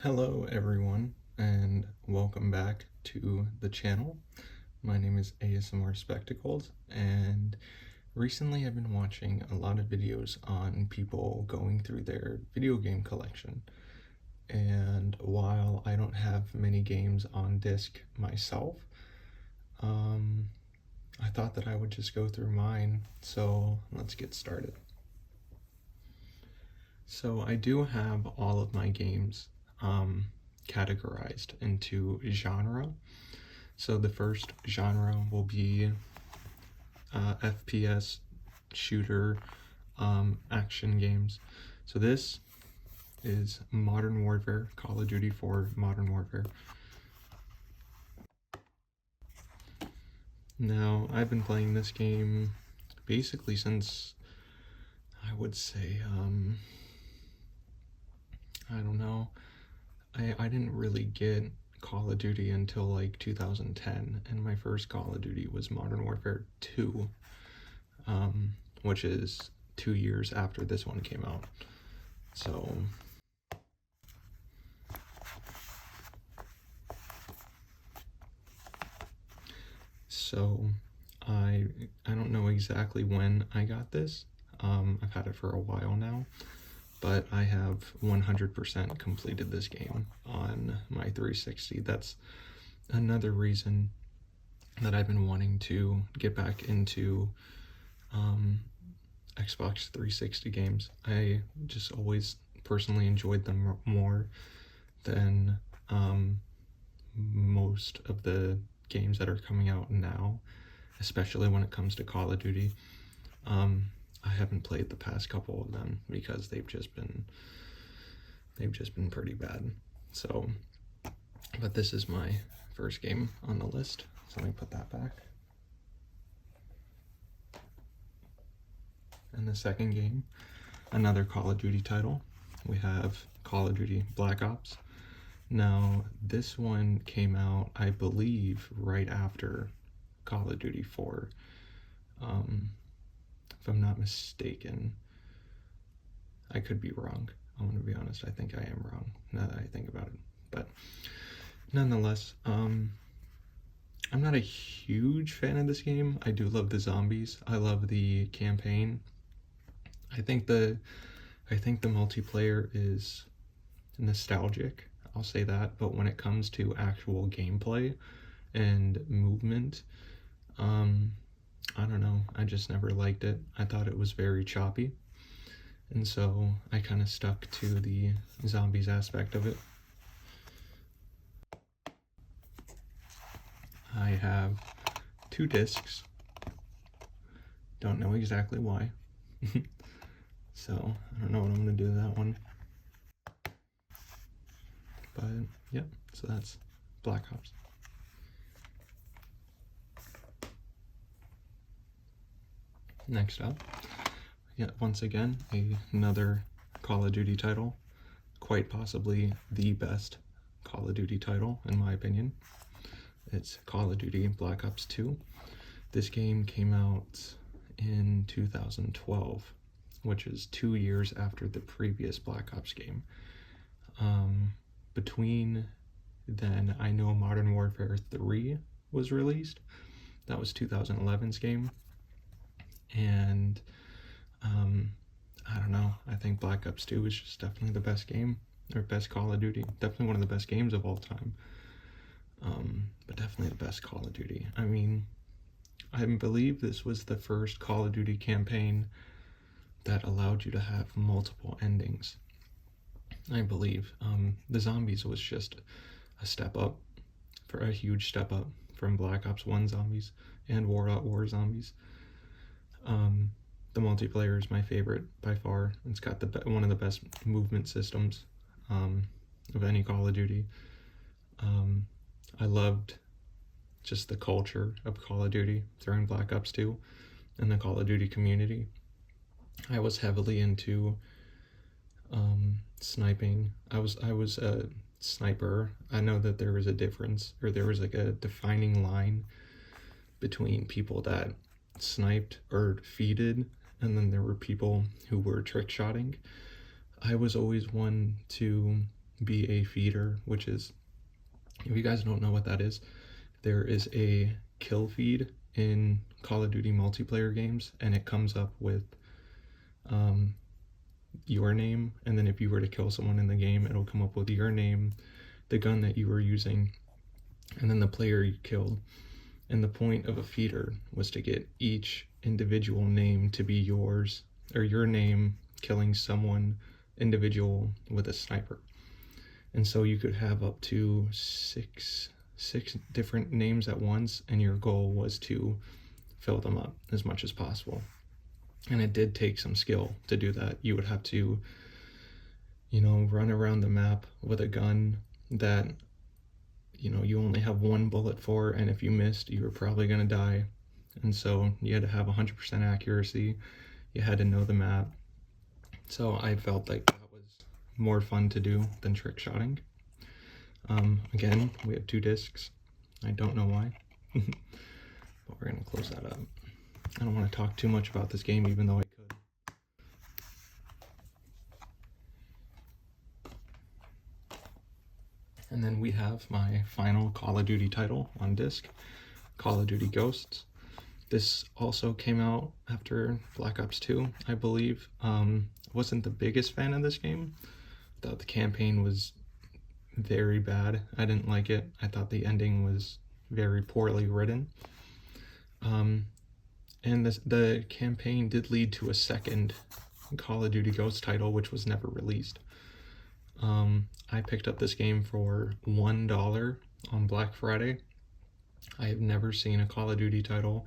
Hello everyone, and welcome back to the channel. My name is ASMR Spectacles, and recently I've been watching a lot of videos on people going through their video game collection. And while I don't have many games on disc myself, I thought that I would just go through mine, so let's get started. So I do have all of my games categorized into genre. So the first genre will be FPS, shooter, action games. So this is Modern Warfare, Call of Duty 4 Modern Warfare. Now, I've been playing this game basically since, I would say, I don't know, I didn't really get Call of Duty until like 2010, and my first Call of Duty was Modern Warfare 2, which is 2 years after this one came out. So I don't know exactly when I got this. I've had it for a while now, but I have 100% completed this game on my 360. That's another reason that I've been wanting to get back into Xbox 360 games. I just always personally enjoyed them more than most of the games that are coming out now, especially when it comes to Call of Duty. I haven't played the past couple of them because they've just been pretty bad. So, but this is my first game on the list, so let me put that back. And the second game, another Call of Duty title, we have Call of Duty Black Ops. Now, this one came out, I believe, right after Call of Duty 4. If I'm not mistaken. I could be wrong. I'm going to be honest, I think I am wrong now that I think about it. But nonetheless, I'm not a huge fan of this game. I do love the zombies. I love the campaign. I think the multiplayer is nostalgic, I'll say that, but when it comes to actual gameplay and movement, I don't know, I just never liked it. I thought it was very choppy, and so I kind of stuck to the zombies aspect of it. I have 2 discs. Don't know exactly why. So, I don't know what I'm going to do with that one. But, yep, so that's Black Ops. Next up, once again, another Call of Duty title. Quite possibly the best Call of Duty title, in my opinion. It's Call of Duty Black Ops 2. This game came out in 2012, which is 2 years after the previous Black Ops game. Between then, I know Modern Warfare 3 was released. That was 2011's game. And I don't know, I think Black Ops 2 is just definitely the best game, or best Call of Duty. Definitely one of the best games of all time. But definitely the best Call of Duty. I mean, I believe this was the first Call of Duty campaign that allowed you to have multiple endings. I believe the zombies was just a step up, for a huge step up from Black Ops 1 zombies and War zombies. The multiplayer is my favorite by far. It's got one of the best movement systems of any Call of Duty. I loved just the culture of Call of Duty during Black Ops 2 and the Call of Duty community. I was heavily into sniping. I was a sniper. I know that there was a difference, or there was like a defining line between people that sniped or feeded, and then there were people who were trick shotting. I was always one to be a feeder, which is, if you guys don't know what that is, there is a kill feed in Call of Duty multiplayer games, and it comes up with your name, and then if you were to kill someone in the game, it'll come up with your name, the gun that you were using, and then the player you killed. And the point of a feeder was to get each individual name to be yours, or your name killing someone individual with a sniper. And so you could have up to six different names at once, and your goal was to fill them up as much as possible. And it did take some skill to do that. You would have to, run around the map with a gun that, you only have one bullet for, and if you missed, you were probably going to die. And so you had to have 100% accuracy. You had to know the map. So I felt like that was more fun to do than trick shotting. Again, we have 2 discs. I don't know why, but we're going to close that up. I don't want to talk too much about this game, even though I could. And then we have my final Call of Duty title on disc, Call of Duty Ghosts. This also came out after Black Ops 2, I believe. Wasn't the biggest fan of this game. Thought the campaign was very bad. I didn't like it. I thought the ending was very poorly written. And the campaign did lead to a second Call of Duty Ghosts title, which was never released. I picked up this game for $1 on Black Friday. I have never seen a Call of Duty title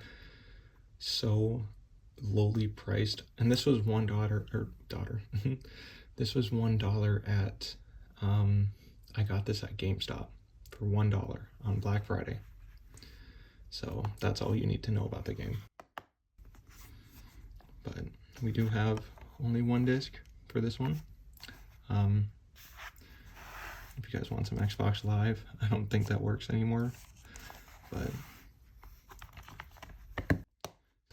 so lowly priced, and this was $1 this was $1 at I got this at GameStop for $1 on Black Friday. So that's all you need to know about the game. But we do have only 1 disc for this one. If you guys want some Xbox Live, I don't think that works anymore, but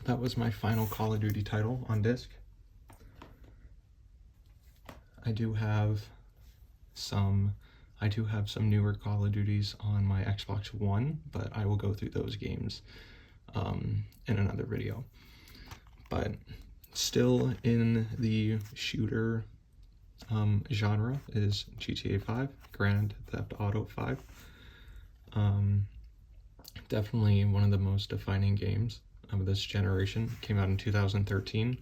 that was my final Call of Duty title on disc. I do have some newer Call of Duties on my Xbox One, but I will go through those games in another video. But still in the shooter genre is GTA 5, Grand Theft Auto 5. Definitely one of the most defining games of this generation. Came out in 2013.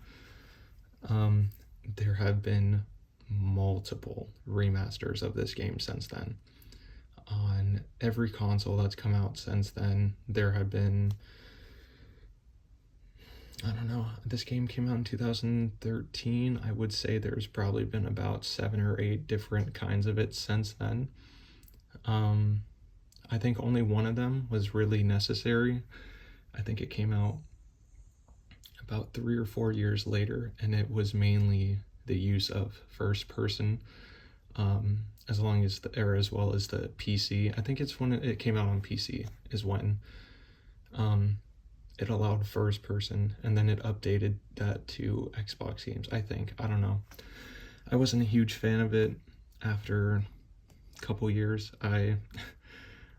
There have been multiple remasters of this game since then. On every console that's come out since then, there have been, I don't know, this game came out in 2013. I would say there's probably been about 7 or 8 different kinds of it since then. I think only one of them was really necessary. I think it came out about 3 or 4 years later, and it was mainly the use of first person, as well as the PC. I think it's when it came out on PC is when it allowed first person, and then it updated that to Xbox games, I think. I don't know. I wasn't a huge fan of it after a couple years. I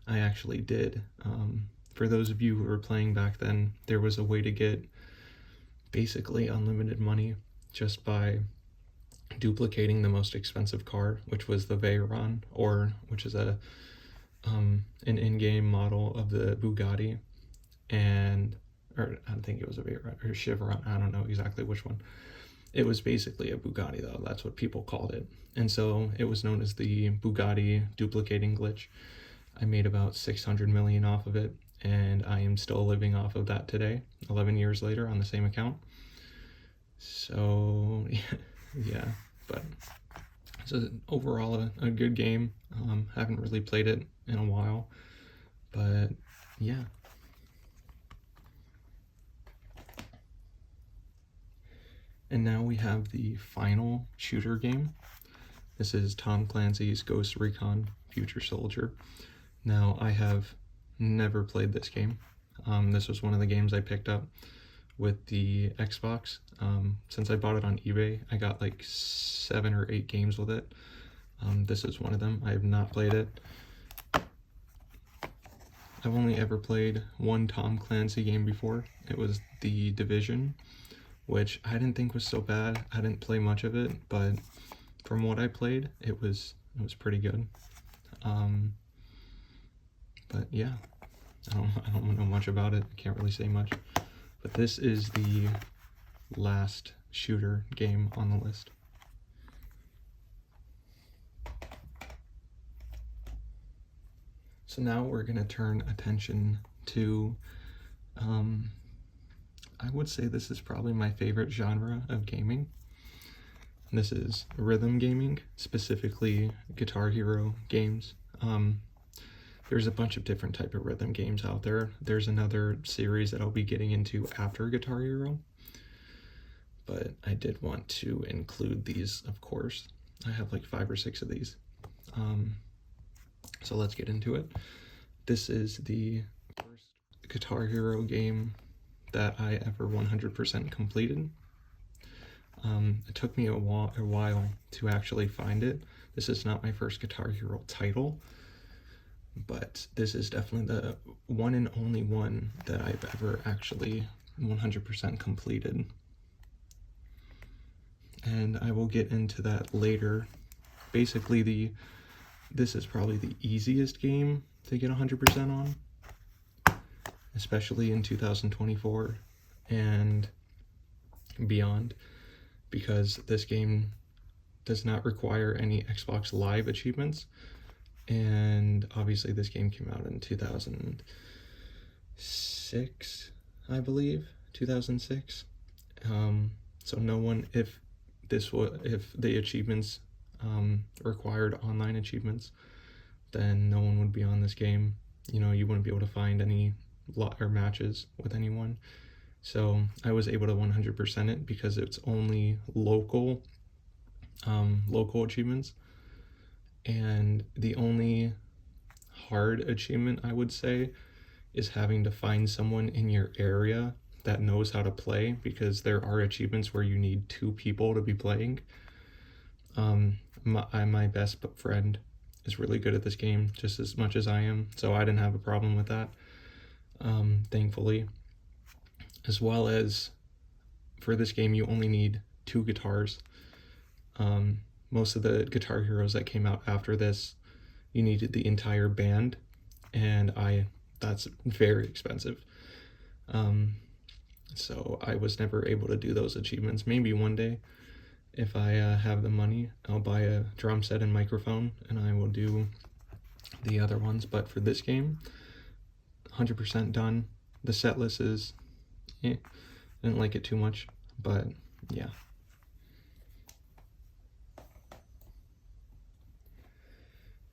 actually did. For those of you who were playing back then, there was a way to get basically unlimited money just by duplicating the most expensive car, which was the Veyron, which is an in-game model of the Bugatti, or I think it was a Veyron or Chiron, I don't know exactly which one. It was basically a Bugatti though, that's what people called it. And so it was known as the Bugatti duplicating glitch. I made about 600 million off of it, and I am still living off of that today, 11 years later on the same account. So yeah, but it's overall a good game. Haven't really played it in a while, but yeah. And now we have the final shooter game. This is Tom Clancy's Ghost Recon Future Soldier. Now, I have never played this game. This was one of the games I picked up with the Xbox. Since I bought it on eBay, I got like 7 or 8 games with it. This is one of them. I have not played it. I've only ever played one Tom Clancy game before. It was The Division, which I didn't think was so bad. I didn't play much of it, but from what I played, it was pretty good. But yeah, I don't know much about it. I can't really say much. But this is the last shooter game on the list. So now we're gonna turn attention to, I would say this is probably my favorite genre of gaming. This is rhythm gaming, specifically Guitar Hero games. There's a bunch of different type of rhythm games out there. There's another series that I'll be getting into after Guitar Hero, but I did want to include these, of course. I have like 5 or 6 of these. So let's get into it. This is the first Guitar Hero game that I ever 100% completed. It took me a while to actually find it. This is not my first Guitar Hero title, but this is definitely the one and only one that I've ever actually 100% completed. And I will get into that later. Basically, this is probably the easiest game to get 100% on, especially in 2024 and beyond, because this game does not require any Xbox Live achievements. And obviously this game came out in 2006, I believe, 2006. So no one, if the achievements required online achievements, then no one would be on this game. You know, you wouldn't be able to find any matches with anyone. So I was able to 100% it because it's only local achievements. And the only hard achievement, I would say, is having to find someone in your area that knows how to play, because there are achievements where you need 2 people to be playing. My best friend is really good at this game, just as much as I am, so I didn't have a problem with that, thankfully. As well as, for this game, you only need 2 guitars. Most of the Guitar Heroes that came out after this, you needed the entire band, and that's very expensive. So I was never able to do those achievements. Maybe one day, if I have the money, I'll buy a drum set and microphone, and I will do the other ones. But for this game, 100% done. The set list is, I didn't like it too much, but yeah.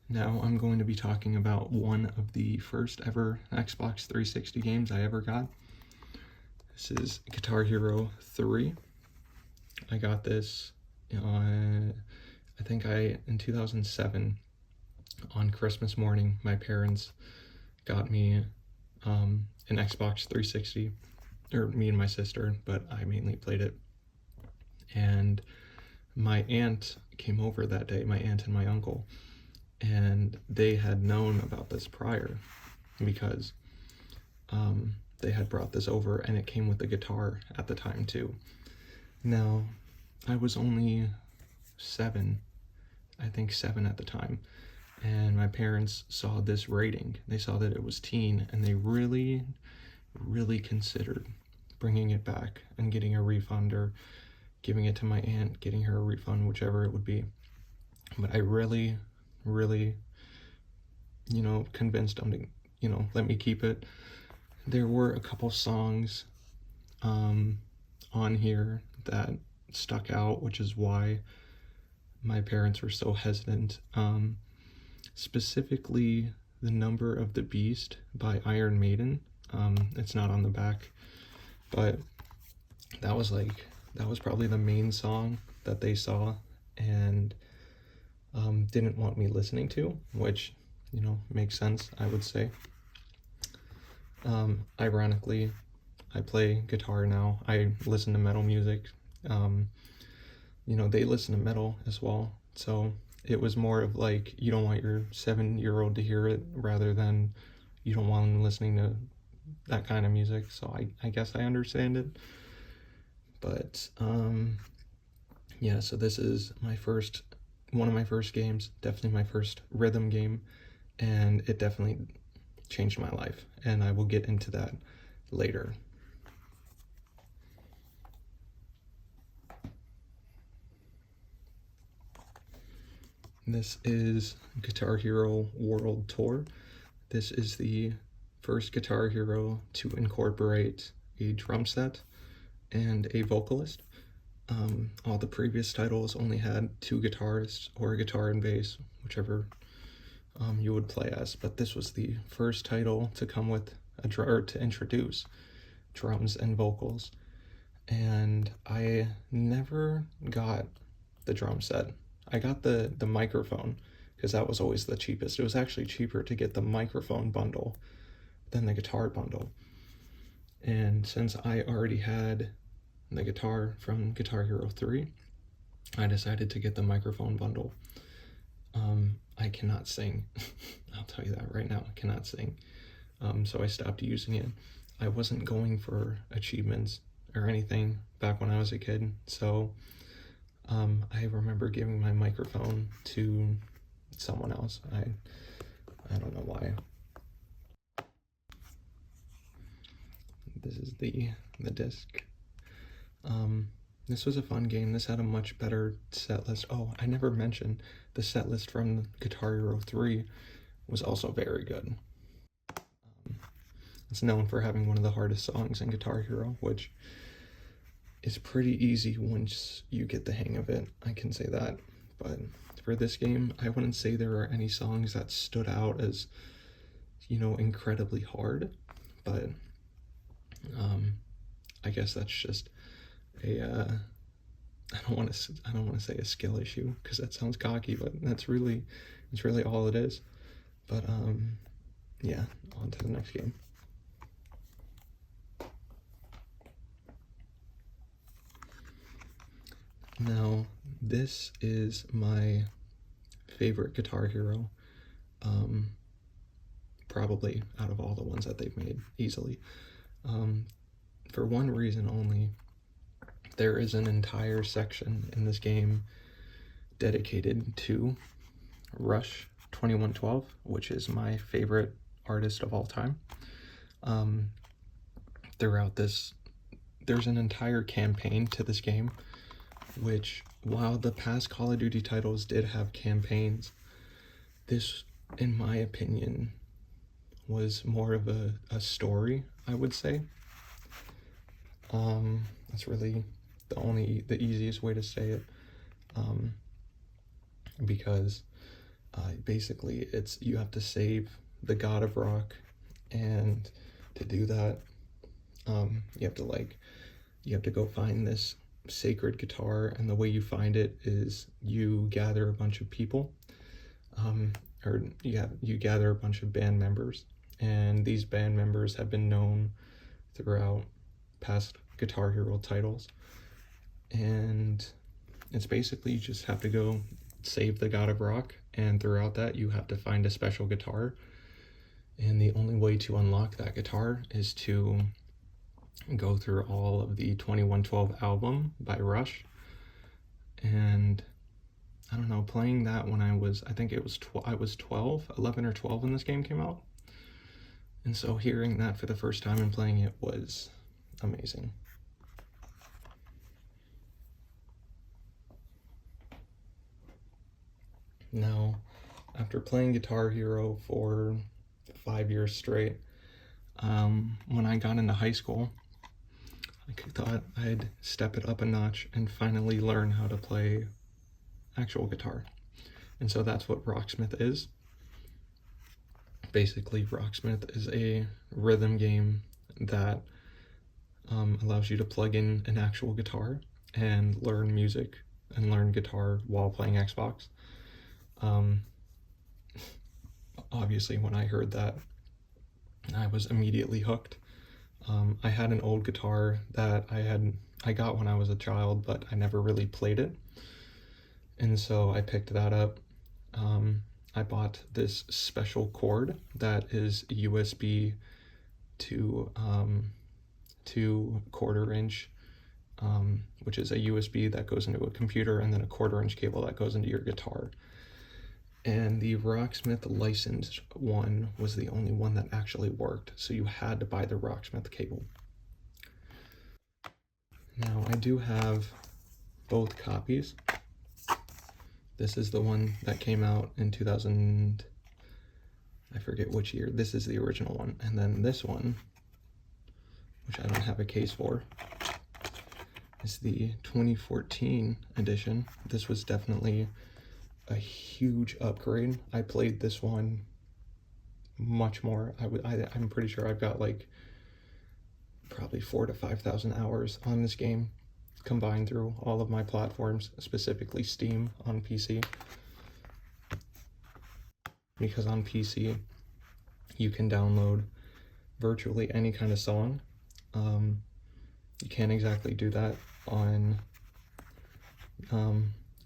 Now I'm going to be talking about one of the first ever Xbox 360 games I ever got. This is Guitar Hero 3. I got this, I think in 2007, on Christmas morning, my parents got me an Xbox 360, or me and my sister, but I mainly played it. And my aunt came over that day, my aunt and my uncle, and they had known about this prior, because they had brought this over, and it came with the guitar at the time too. Now, I was only 7, I think 7 at the time, and my parents saw this rating. They saw that it was teen, and they really, really considered bringing it back and getting a refund, or giving it to my aunt, getting her a refund, whichever it would be. But I really, convinced them to, let me keep it. There were a couple songs on here that stuck out, which is why my parents were so hesitant. Specifically, The Number of the Beast by Iron Maiden. It's not on the back, but that was probably the main song that they saw and didn't want me listening to, which, makes sense, I would say. Ironically, I play guitar now. I listen to metal music. They listen to metal as well, so it was more of like you don't want your 7-year-old to hear it rather than you don't want them listening to that kind of music. So I guess I understand it. But yeah, so this is one of my first games, definitely my first rhythm game, and it definitely changed my life, and I will get into that later. This is Guitar Hero World Tour. This is the first Guitar Hero to incorporate a drum set and a vocalist. All the previous titles only had 2 guitarists or a guitar and bass, whichever you would play as, but this was the first title to come with to introduce drums and vocals. And I never got the drum set. I got the microphone because that was always the cheapest. It was actually cheaper to get the microphone bundle than the guitar bundle. And since I already had the guitar from Guitar Hero 3, I decided to get the microphone bundle. I cannot sing. I'll tell you that right now, I cannot sing. So I stopped using it. I wasn't going for achievements or anything back when I was a kid, so I remember giving my microphone to someone else. I don't know why. This is the disc. This was a fun game. This had a much better set list. Oh, I never mentioned the set list from Guitar Hero 3 was also very good. It's known for having one of the hardest songs in Guitar Hero, which is pretty easy once you get the hang of it, I can say that. But for this game, I wouldn't say there are any songs that stood out as, incredibly hard, but I guess that's just I don't want to say a skill issue because that sounds cocky, but it's really all it is. But yeah, on to the next game. Now, this is my favorite Guitar Hero, probably out of all the ones that they've made, easily. For one reason only, there is an entire section in this game dedicated to Rush 2112, which is my favorite artist of all time. Throughout this, there's an entire campaign to this game, which, while the past Call of Duty titles did have campaigns, this, in my opinion, was more of a story, I would say. That's really the easiest way to say it, because basically you have to save the God of Rock, and to do that, you have to go find this sacred guitar, and the way you find it is you gather a bunch of people, or you gather a bunch of band members, and these band members have been known throughout past Guitar Hero titles, and it's basically you just have to go save the God of Rock, and throughout that you have to find a special guitar, and the only way to unlock that guitar is to go through all of the 2112 album by Rush. And I don't know, playing that when I think it was I was 11 or 12 when this game came out, and so hearing that for the first time and playing it was amazing. Now, after playing Guitar Hero for 5 years straight, when I got into high school, I thought I'd step it up a notch and finally learn how to play actual guitar. And so that's what Rocksmith is. Basically, Rocksmith is a rhythm game that allows you to plug in an actual guitar and learn music and learn guitar while playing Xbox. Obviously, when I heard that, I was immediately hooked. I had an old guitar that I got when I was a child, but I never really played it. And so I picked that up, I bought this special cord that is USB to 1/4 inch, which is a USB that goes into a computer, and then a 1/4 inch cable that goes into your guitar. And the Rocksmith licensed one was the only one that actually worked, so you had to buy the Rocksmith cable. Now I do have both copies. This is the one that came out in 2000, I forget which year. This is the original one. And then this one, which I don't have a case for, is the 2014 edition. This was definitely a huge upgrade. I played this one much more. I'm pretty sure I've got like probably 4,000 to 5,000 hours on this game, combined through all of my platforms, specifically Steam on PC. Because on PC, you can download virtually any kind of song. You can't exactly do that on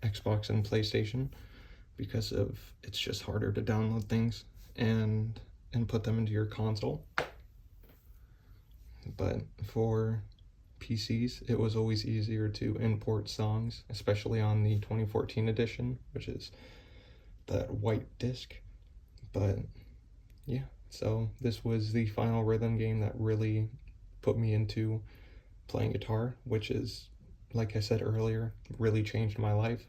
Xbox and PlayStation because it's just harder to download things and put them into your console. But for PCs, it was always easier to import songs, especially on the 2014 edition, which is that white disc. But yeah, so this was the final rhythm game that really put me into playing guitar, which is, like I said earlier, really changed my life.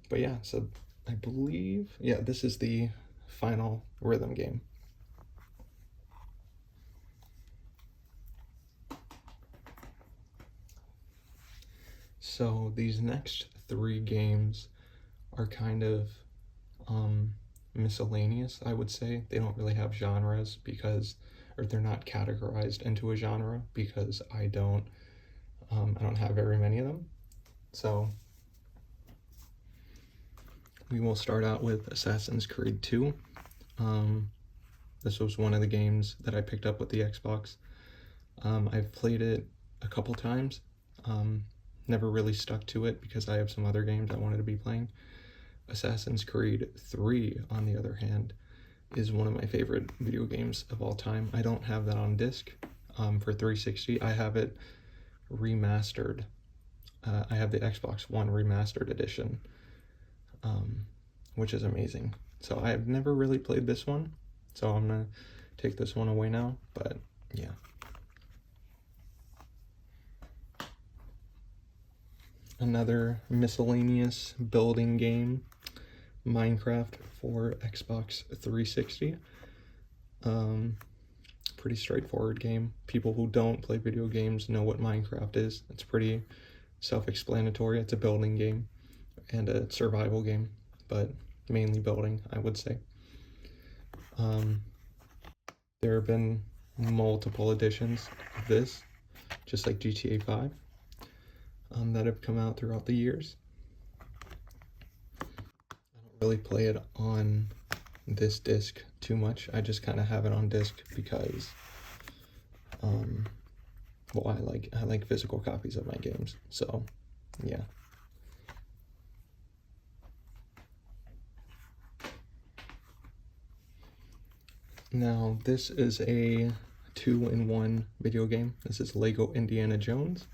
But yeah, so I believe, yeah, this is the final rhythm game. So these next 3 games are kind of miscellaneous, I would say. They don't really have genres or they're not categorized into a genre because I don't have very many of them. So we will start out with Assassin's Creed 2. This was one of the games that I picked up with the Xbox. I've played it a couple times. Never really stuck to it because I have some other games I wanted to be playing. Assassin's Creed 3, on the other hand, is one of my favorite video games of all time. I don't have that on disc for 360. I have it remastered. I have the Xbox One remastered edition, which is amazing. So I have never really played this one, so I'm gonna take this one away now, but yeah. Another miscellaneous building game, Minecraft for Xbox 360. Pretty straightforward game. People who don't play video games know what Minecraft is. It's pretty self-explanatory. It's a building game and a survival game, but mainly building, I would say. There have been multiple editions of this, just like GTA 5, that have come out throughout the years. I don't really play it on this disc too much. I just kind of have it on disc because well, I like physical copies of my games, so yeah. Now this is a 2-in-1 video game. This is Lego Indiana Jones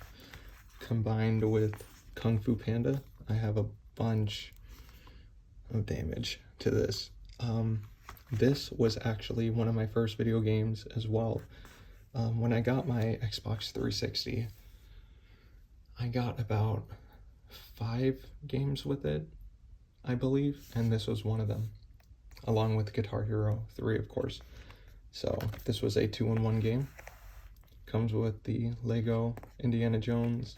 combined with Kung Fu Panda. I have a bunch of damage to this. This was actually one of my first video games as well. When I got my Xbox 360, I got about 5 games with it, I believe, and this was one of them, along with Guitar Hero 3, of course. So this was a 2-in-1 game. Comes with the Lego Indiana Jones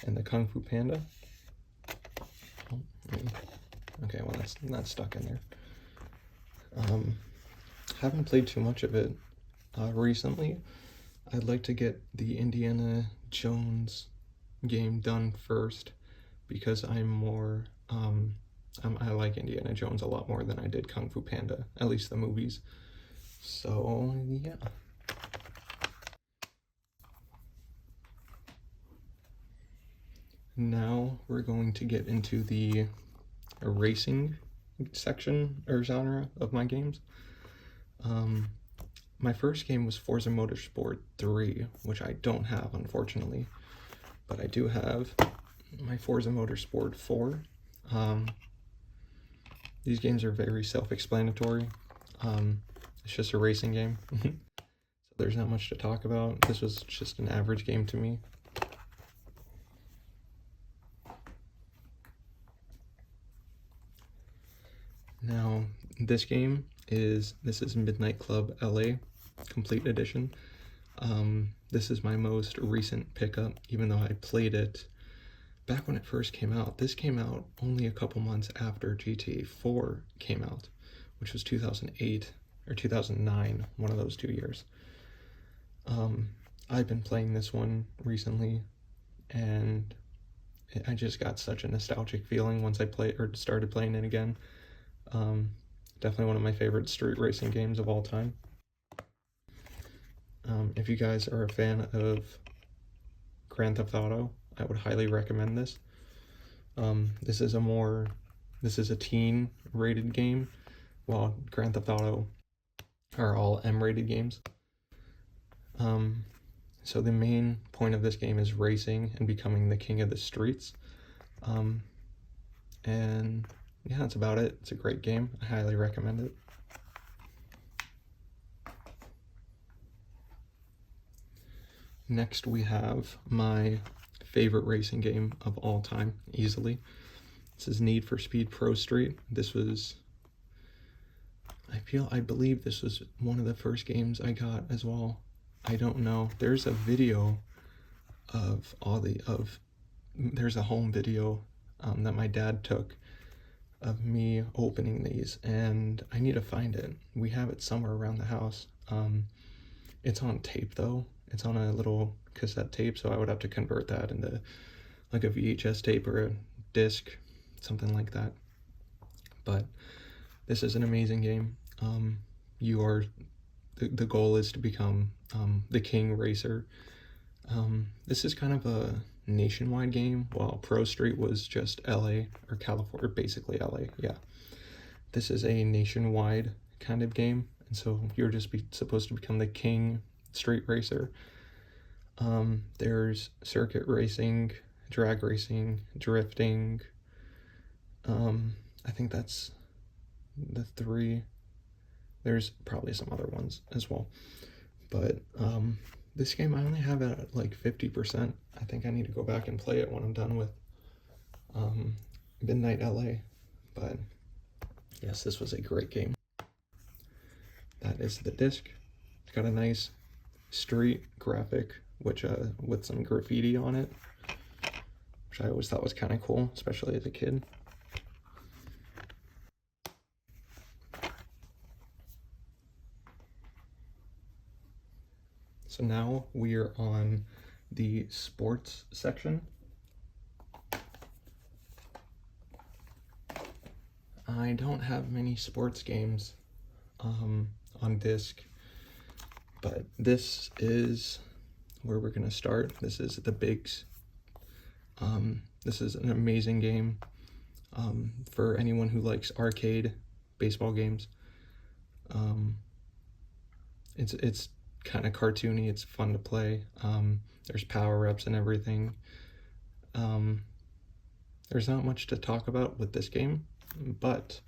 and the Kung Fu Panda. Okay, well that's not stuck in there. Haven't played too much of it recently. I'd like to get the Indiana Jones game done first because I'm more I like Indiana Jones a lot more than I did Kung Fu Panda, at least the movies. So yeah. Now we're going to get into the racing section or genre of my games. My first game was Forza Motorsport 3, which I don't have, unfortunately, but I do have my Forza Motorsport 4. These games are very self-explanatory. It's just a racing game. So there's not much to talk about. This was just an average game to me. Now, this is Midnight Club LA Complete Edition. This is my most recent pickup, even though I played it back when it first came out. This came out only a couple months after GTA 4 came out, which was 2008 or 2009, one of those 2 years. I've been playing this one recently, and I just got such a nostalgic feeling once I started playing it again. Definitely one of my favorite street racing games of all time. If you guys are a fan of Grand Theft Auto, I would highly recommend this. This is a teen rated game, while Grand Theft Auto are all M rated games. So the main point of this game is racing and becoming the king of the streets. And yeah, that's about it. It's a great game. I highly recommend it. Next, we have my favorite racing game of all time, easily. This is Need for Speed Pro Street. I believe this was one of the first games I got as well. I don't know. There's a video there's a home video that my dad took of me opening these, and I need to find it. We have it somewhere around the house. It's on tape though. It's on a little cassette tape, so I would have to convert that into like a VHS tape or a disc, something like that. But this is an amazing game. The goal is to become the king racer. This is kind of a nationwide game, while Pro Street was just LA or California, basically LA. Yeah, this is a nationwide kind of game, and so you're just supposed to become the king street racer. There's circuit racing, drag racing, drifting. I think that's the 3. There's probably some other ones as well, but this game I only have it at like 50%. I think I need to go back and play it when I'm done with Midnight LA. But yes, this was a great game. That is the disc. It's got a nice street graphic, which with some graffiti on it, which I always thought was kind of cool, especially as a kid. So now we are on the sports section. I don't have many sports games on disc, but this is where we're gonna start. This is the Bigs. This is an amazing game for anyone who likes arcade baseball games. It's kind of cartoony. It's fun to play. There's power-ups and everything. There's not much to talk about with this game, but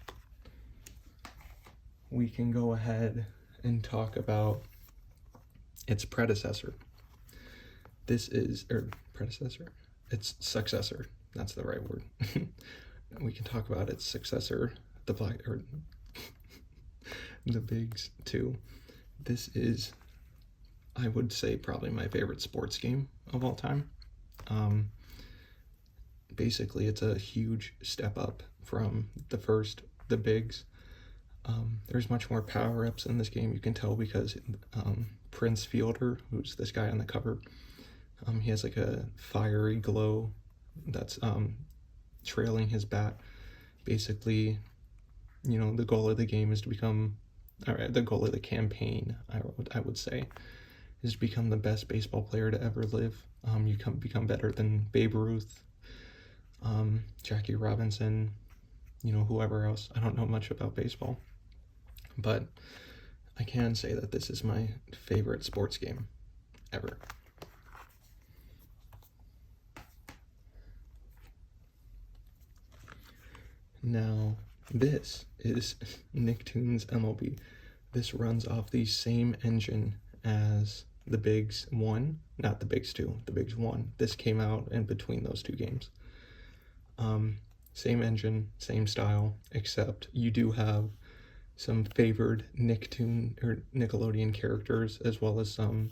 we can go ahead and talk about its predecessor. Its successor. That's the right word. We can talk about its successor, the Bigs 2. This is, I would say, probably my favorite sports game of all time. Basically, it's a huge step up from the Bigs. There's much more power-ups in this game. You can tell because Prince Fielder, who's this guy on the cover, he has like a fiery glow that's trailing his bat. Basically, the goal of the game is to become, the goal of the campaign, I would say, is to become the best baseball player to ever live. You become better than Babe Ruth, Jackie Robinson, whoever else. I don't know much about baseball, but I can say that this is my favorite sports game ever. Now, this is Nicktoons MLB. This runs off the same engine as the Bigs 1, not the Bigs 2, the Bigs 1. This came out in between those two games. Same engine, same style, except you do have some favored Nicktoon or Nickelodeon characters, as well as some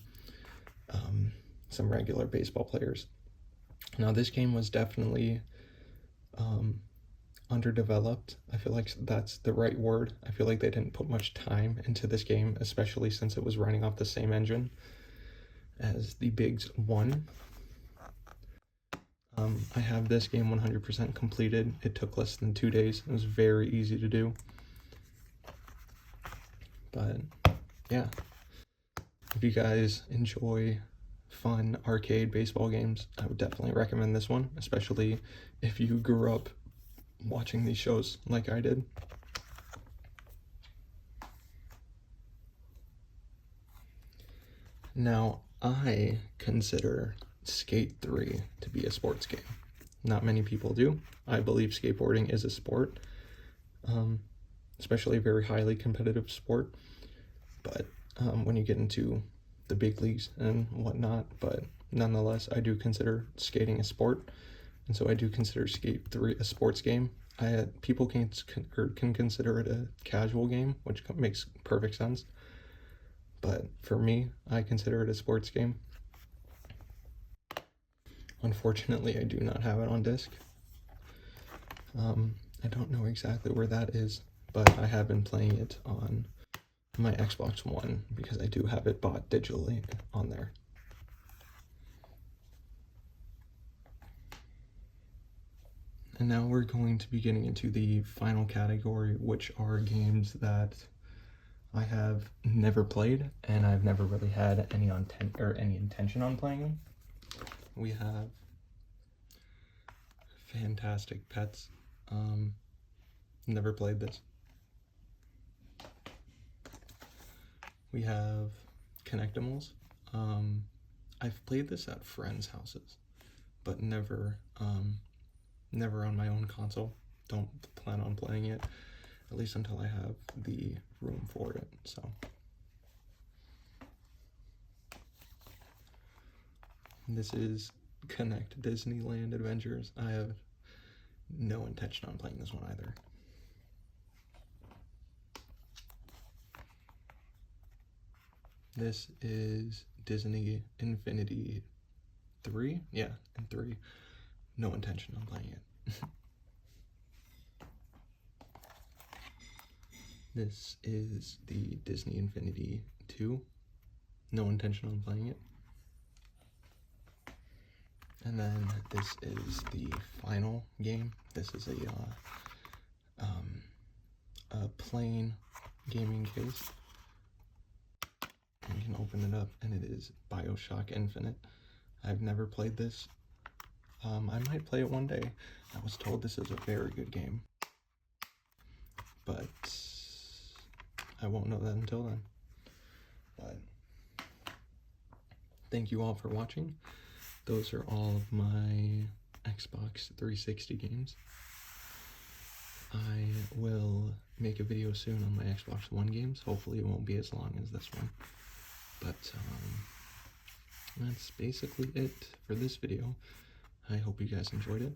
regular baseball players. Now, this game was definitely underdeveloped. I feel like that's the right word. I feel like they didn't put much time into this game, especially since it was running off the same engine as the Bigs 1. I have this game 100% completed. It took less than 2 days. It was very easy to do. But yeah, if you guys enjoy fun arcade baseball games, I would definitely recommend this one, especially if you grew up watching these shows like I did. Now, I consider Skate 3 to be a sports game. Not many people do. I believe skateboarding is a sport, especially a very highly competitive sport. But when you get into the big leagues and whatnot, but nonetheless, I do consider skating a sport, and so I do consider Skate 3 a sports game. People can consider it a casual game, which makes perfect sense. But for me, I consider it a sports game. Unfortunately, I do not have it on disc. I don't know exactly where that is, but I have been playing it on my Xbox One because I do have it bought digitally on there. And now we're going to be getting into the final category, which are games that I have never played and I've never really had any intention on playing them. We have Fantastic Pets. Never played this. We have Connectimals. I've played this at friends' houses, but never on my own console. Don't plan on playing it, at least until I have the room for it. So this is Connect Disneyland Adventures. I have no intention on playing this one either. This is Disney Infinity 3. Yeah, and 3. No intention on playing it. This is the Disney Infinity 2. No intention on playing it. And then this is the final game. This is a plain gaming case. And you can open it up, and it is BioShock Infinite. I've never played this. I might play it one day. I was told this is a very good game, but I won't know that until then. But thank you all for watching. Those are all of my Xbox 360 games. I will make a video soon on my Xbox One games. Hopefully it won't be as long as this one. But that's basically it for this video. I hope you guys enjoyed it.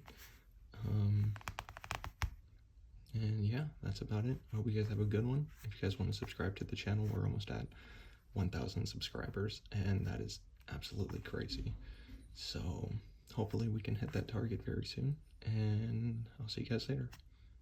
And yeah, that's about it. I hope you guys have a good one. If you guys want to subscribe to the channel, we're almost at 1,000 subscribers, and that is absolutely crazy. So hopefully we can hit that target very soon, and I'll see you guys later.